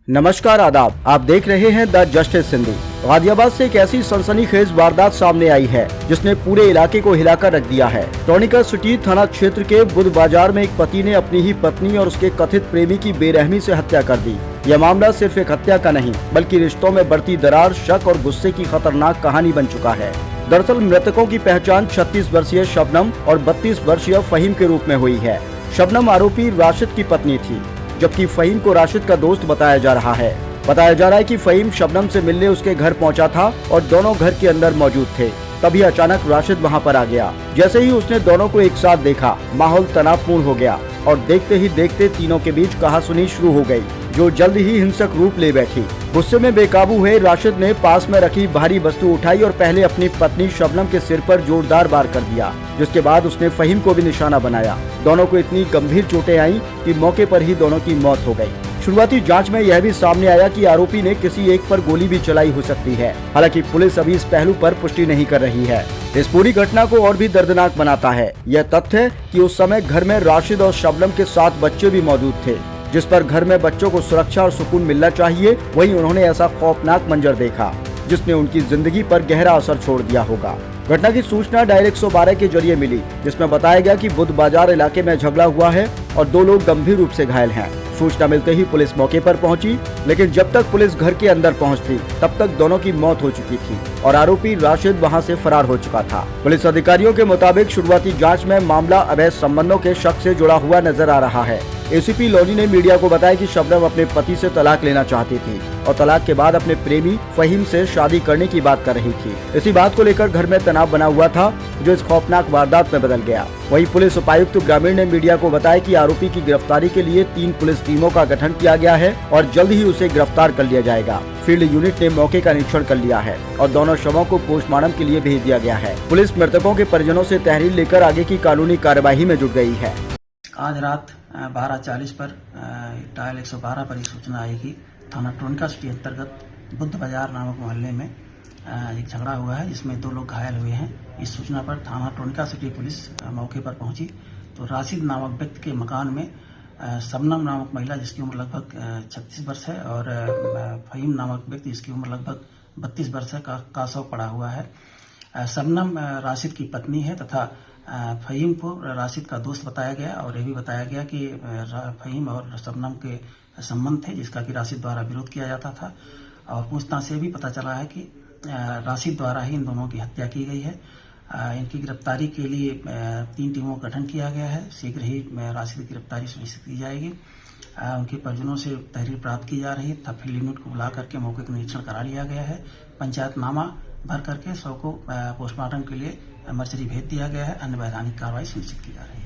नमस्कार आदाब, आप देख रहे हैं द जस्टिस सिंधु। गाजियाबाद से एक ऐसी सनसनीखेज वारदात सामने आई है जिसने पूरे इलाके को हिलाकर रख दिया है। टोनिका सिटी थाना क्षेत्र के बुध बाजार में एक पति ने अपनी ही पत्नी और उसके कथित प्रेमी की बेरहमी से हत्या कर दी। यह मामला सिर्फ एक हत्या का नहीं बल्कि रिश्तों में बढ़ती दरार, शक और गुस्से की खतरनाक कहानी बन चुका है। दरअसल मृतकों की पहचान 36 वर्षीय शबनम और 32 वर्षीय फहीम के रूप में हुई है। शबनम आरोपी राशिद की पत्नी थी, जबकि फहीम को राशिद का दोस्त बताया जा रहा है। बताया जा रहा है कि फहीम शबनम से मिलने उसके घर पहुंचा था और दोनों घर के अंदर मौजूद थे। तभी अचानक राशिद वहां पर आ गया। जैसे ही उसने दोनों को एक साथ देखा, माहौल तनावपूर्ण हो गया और देखते ही देखते तीनों के बीच कहासुनी शुरू हो गई, जो जल्द ही हिंसक रूप ले बैठी। गुस्से में बेकाबू हुए राशिद ने पास में रखी भारी वस्तु उठाई और पहले अपनी पत्नी शबनम के सिर पर जोरदार वार कर दिया, जिसके बाद उसने फहीम को भी निशाना बनाया। दोनों को इतनी गंभीर चोटें आईं कि मौके पर ही दोनों की मौत हो गई। शुरुआती जांच में यह भी सामने आया कि आरोपी ने किसी एक पर गोली भी चलाई हो सकती है। हालांकि पुलिस अभी इस पहलू पर पुष्टि नहीं कर रही है। इस पूरी घटना को और भी दर्दनाक बनाता है यह तथ्य कि उस समय घर में राशिद और शबनम के 7 बच्चे भी मौजूद थे, जिस पर घर में बच्चों को सुरक्षा और सुकून मिलना चाहिए। वहीं उन्होंने ऐसा खौफनाक मंजर देखा जिसने उनकी जिंदगी पर गहरा असर छोड़ दिया होगा। घटना की सूचना डायल 112 के जरिए मिली, जिसमें बताया गया कि बुध बाजार इलाके में झगड़ा हुआ है और 2 लोग गंभीर रूप से घायल हैं। सूचना मिलते ही पुलिस मौके पर पहुंची, लेकिन जब तक पुलिस घर के अंदर पहुंचती तब तक दोनों की मौत हो चुकी थी और आरोपी राशिद वहां से फरार हो चुका था। पुलिस अधिकारियों के मुताबिक शुरुआती जांच में मामला अवैध संबंधों के शक से जुड़ा हुआ नजर आ रहा है। एसीपी लोनी ने मीडिया को बताया कि शबनम अपने पति से तलाक लेना चाहती थी और तलाक के बाद अपने प्रेमी फहीम से शादी करने की बात कर रही थी। इसी बात को लेकर घर में तनाव बना हुआ था, जो इस खौफनाक वारदात में बदल गया। वहीं पुलिस उपायुक्त ग्रामीण ने मीडिया को बताया कि आरोपी की गिरफ्तारी के लिए 3 पुलिस टीमों का गठन किया गया है और जल्द ही उसे गिरफ्तार कर लिया जाएगा। फील्ड यूनिट ने मौके का निरीक्षण कर लिया है और दोनों शवों को पोस्टमार्टम के लिए भेज दिया गया है। पुलिस मृतकों के परिजनों से तहरीर लेकर आगे की कानूनी कार्यवाही में जुट गई है। आज रात 12:40 पर डायल 112 पर एक सूचना आई कि थाना टोनिका सिटी अंतर्गत बुध बाजार नामक मोहल्ले में एक झगड़ा हुआ है, जिसमें 2 लोग घायल हुए हैं। इस सूचना पर थाना टोनिका सिटी पुलिस मौके पर पहुंची तो राशिद नामक व्यक्ति के मकान में शबनम नामक महिला, जिसकी उम्र लगभग 36 वर्ष है, और फहीम नामक व्यक्ति, जिसकी उम्र लगभग 32 वर्ष है, का शव पड़ा हुआ है। शबनम राशिद की पत्नी है तथा फहीम को राशिद का दोस्त बताया गया और यह भी बताया गया कि फहीम और शबनम के संबंध थे, जिसका कि राशिद द्वारा विरोध किया जाता था। और पूछताछ से भी पता चला है कि राशिद द्वारा ही इन दोनों की हत्या की गई है। इनकी गिरफ्तारी के लिए 3 टीमों का गठन किया गया है। शीघ्र ही राशिद की गिरफ्तारी सुनिश्चित की जाएगी। उनके परिजनों से तहरीर प्राप्त की जा रही है तथा फील्ड यूनिट को बुला करके मौके का निरीक्षण करा लिया गया है। पंचायतनामा भर करके शव को पोस्टमार्टम के लिए मर्चरी भेज दिया गया है। अन्य वैधानिक कार्रवाई सुनिश्चित की जा रही है।